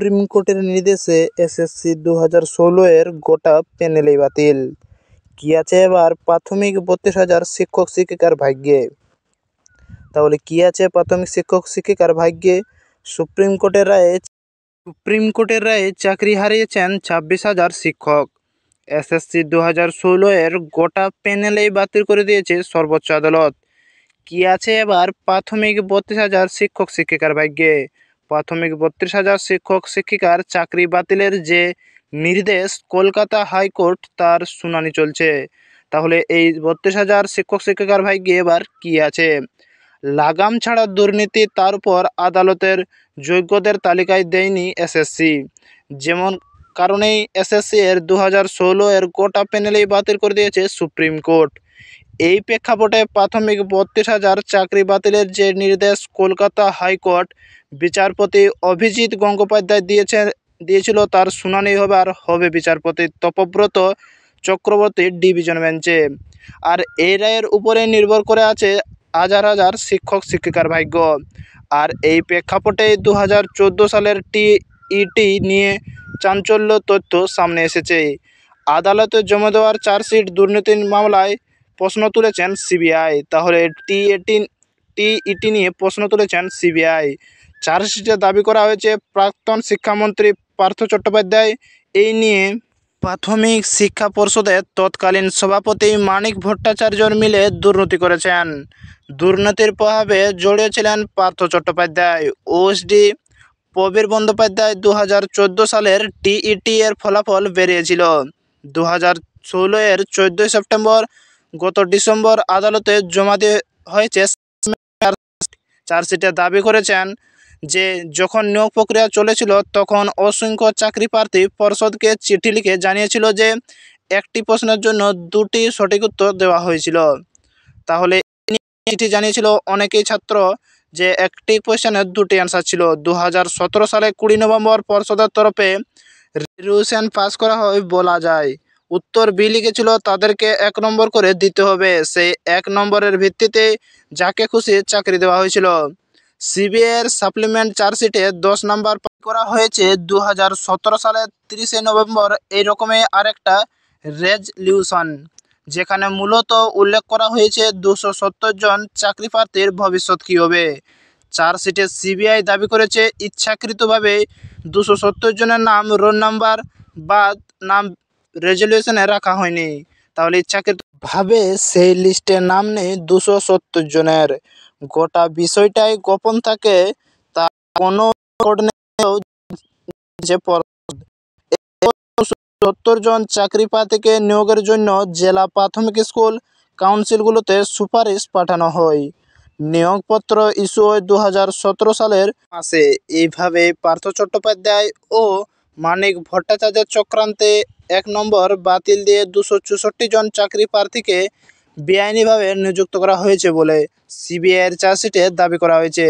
Supreme কোর্টের নির্দেশে SSC 2016 এর গোটা প্যানেলই বাতিল। কি আছে এবার প্রাথমিক 32,000 শিক্ষক শিক্ষিকার ভাগ্যে? তাহলে কি আছে প্রাথমিক শিক্ষক শিক্ষিকার ভাগ্যে? সুপ্রিম কোর্টের রায়ে চাকরি হারিয়েছেন 26,000 শিক্ষক। এসএসসি 2016-এর গোটা প্যানেলেই বাতিল করে দিয়েছে সর্বোচ্চ আদালত। কি আছে এবার প্রাথমিক 32,000 শিক্ষক শিক্ষিকার ভাগ্যে? প্রাথমিক 32,000 শিক্ষক শিক্ষিকার চাকরি বাতিলের যে নির্দেশ কলকাতা হাইকোর্ট, তার শুনানি চলছে। তাহলে এই 32,000 শিক্ষক শিক্ষিকার ভাগ্যে এবার কি আছে? লাগাম ছাড়া দুর্নীতি, তার উপর আদালতের যোগ্যদের তালিকায় দেয়নি এসএসসি। যেমন কারণেই এসএসসি এর 2016-এর গোটা প্যানেলেই বাতিল করে দিয়েছে সুপ্রিম কোর্ট। এই প্রেক্ষাপটে প্রাথমিক 32,000 চাকরি বাতিলের যে নির্দেশ কলকাতা হাইকোর্ট বিচারপতি অভিজিৎ গঙ্গোপাধ্যায় দিয়েছিল, তার শুনানি হবে বিচারপতি তপব্রত চক্রবর্তীর ডিভিশন বেঞ্চে। আর এই রায়ের উপরে নির্ভর করে আছে হাজার হাজার শিক্ষক শিক্ষিকার ভাগ্য। আর এই প্রেক্ষাপটে 2014 সালের টিইটি নিয়ে চাঞ্চল্য তথ্য সামনে এসেছে। আদালতে জমা দেওয়ার চার্জশিট দুর্নীতির মামলায় প্রশ্ন তুলেছেন সিবিআই। তাহলে টিইটি নিয়ে প্রশ্ন তুলেছেন সিবিআই। চার্জশিটে দাবি করা হয়েছে প্রাক্তন শিক্ষামন্ত্রী পার্থ চট্টোপাধ্যায় এই নিয়ে প্রাথমিক শিক্ষা পর্ষদের তৎকালীন সভাপতি মানিক ভট্টাচার্যর মিলে দুর্নীতি করেছেন। দুর্নীতির প্রভাবে জড়িয়েছিলেন পার্থ চট্টোপাধ্যায়। ওএসডি প্রবীর বন্দ্যোপাধ্যায়। 2014 সালের টিইটি এর ফলাফল বেরিয়েছিল 2016-এর 14 সেপ্টেম্বর। গত ডিসেম্বর আদালতে জমা হয়েছে। চার্জশিটে দাবি করেছেন যে যখন নিয়োগ প্রক্রিয়া চলেছিল তখন অসংখ্য চাকরি প্রার্থী পর্ষদকে চিঠি লিখে জানিয়েছিল যে একটি প্রশ্নের জন্য 2টি সঠিক উত্তর দেওয়া হয়েছিল। তাহলে চিঠি জানিয়েছিল অনেকেই ছাত্র যে একটি কোয়েশ্চেনের 2টি অ্যান্সার ছিল। 2017 সালে 20 নভেম্বর পর্ষদের তরফে রেজলিউশন পাস করা হয়। বলা যায় উত্তর বি লিখেছিল তাদেরকে 1 নম্বর করে দিতে হবে। সেই 1 নম্বরের ভিত্তিতে যাকে খুশি চাকরি দেওয়া হয়েছিল। সিবিআইয়ের সাপ্লিমেন্ট চার্জশিটে 10 নম্বর করা হয়েছে 2017 সালের 30 নভেম্বর এই রকমই আরেকটা রেজলিউশন, যেখানে মূলত উল্লেখ করা হয়েছে 270 জন চাকরি প্রার্থীর ভবিষ্যৎ কী হবে। চার্জশিটে সিবিআই দাবি করেছে ইচ্ছাকৃতভাবে 270 জনের নাম, রোল নাম্বার বা নাম রেজলিউশনে রাখা হয়নি। তাহলে ইচ্ছাকৃতভাবে সেই লিস্টে নাম নেই 270 জনের। গোটা বিষয়টাই গোপন থাকে। তা কোনো যে 70 জন চাকরি প্রার্থীকে নিয়োগের জন্য জেলা প্রাথমিক স্কুল কাউন্সিলগুলোতে সুপারিশ পাঠানো হয়। নিয়োগপত্র ইস্যু হয় 2017 সালের মাসে। এইভাবে পার্থ চট্টোপাধ্যায় ও মানিক ভট্টাচার্যের চক্রান্তে 1 নম্বর বাতিল দিয়ে 264 জন চাকরি প্রার্থীকে বেআইনিভাবে নিযুক্ত করা হয়েছে বলে সিবিআইয়ের চার্জশিটে দাবি করা হয়েছে।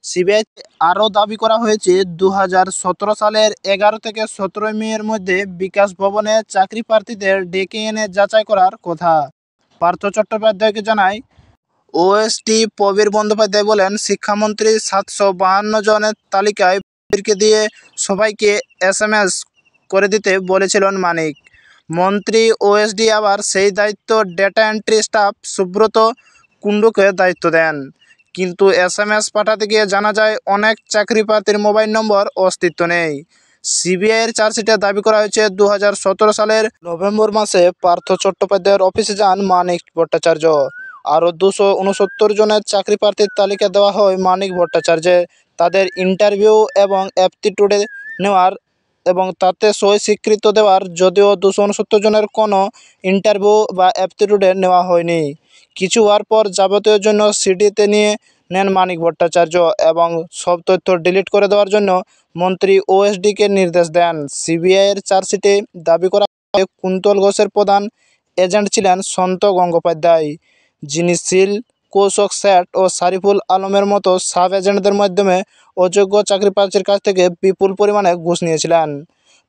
সিবিআই আরও দাবি করা হয়েছে 2017 সালের 11 থেকে 17 মের মধ্যে বিকাশ ভবনে চাকরি প্রার্থীদের ডেকে এনে যাচাই করার কথা পার্থ চট্টোপাধ্যায়কে জানায়। ওএসডি প্রবীর বন্দ্যোপাধ্যায় বলেন, শিক্ষামন্ত্রী 752 জনের তালিকায় দিয়ে সবাইকে SMS করে দিতে বলেছিলেন মানিক। মন্ত্রী ওএসডি আবার সেই দায়িত্ব ডেটা এন্ট্রি স্টাফ সুব্রত কুণ্ডুকে দায়িত্ব দেন। কিন্তু SMS পাঠাতে গিয়ে জানা যায় অনেক চাকরি প্রার্থীর মোবাইল নম্বর অস্তিত্ব নেই। সিবিআইয়ের চার্জশিটে দাবি করা হয়েছে 2017 সালের নভেম্বর মাসে পার্থ চট্টোপাধ্যায়ের অফিসে যান মানিক ভট্টাচার্য। আরও 269 জনের চাকরি প্রার্থীর তালিকা দেওয়া হয় মানিক ভট্টাচার্যের। তাদের ইন্টারভিউ এবং অ্যাপটিটিউডে নেওয়ার এবং তাতে সই স্বীকৃত দেওয়ার। যদিও 269 জনের কোনো ইন্টারভিউ বা অ্যাপটিটিউডে নেওয়া হয়নি। কিছু হওয়ার পর যাবতীয় জন্য সিডিতে নিয়ে নেন মানিক ভট্টাচার্য এবং সব তথ্য ডিলিট করে দেওয়ার জন্য মন্ত্রী ওএসডিকে নির্দেশ দেন। সিবিআইয়ের চার্জশিটে দাবি করা হয় কুন্তল ঘোষের প্রধান এজেন্ট ছিলেন সন্ত গঙ্গোপাধ্যায়, যিনি সিল, কৌশক শেঠ ও শরীফুল আলমের মতো সাব এজেন্টদের মাধ্যমে অযোগ্য চাকরি প্রার্থীর কাছ থেকে বিপুল পরিমাণে ঘুষ নিয়েছিলেন।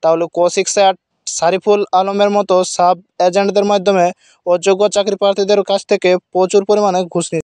তাহলে কৌশিক শেঠ, শরীফুল আলমের মতো সাব এজেন্টদের মাধ্যমে অযোগ্য চাকরি প্রার্থীদের কাছ থেকে প্রচুর পরিমাণে ঘুষ নিয়েছিলেন।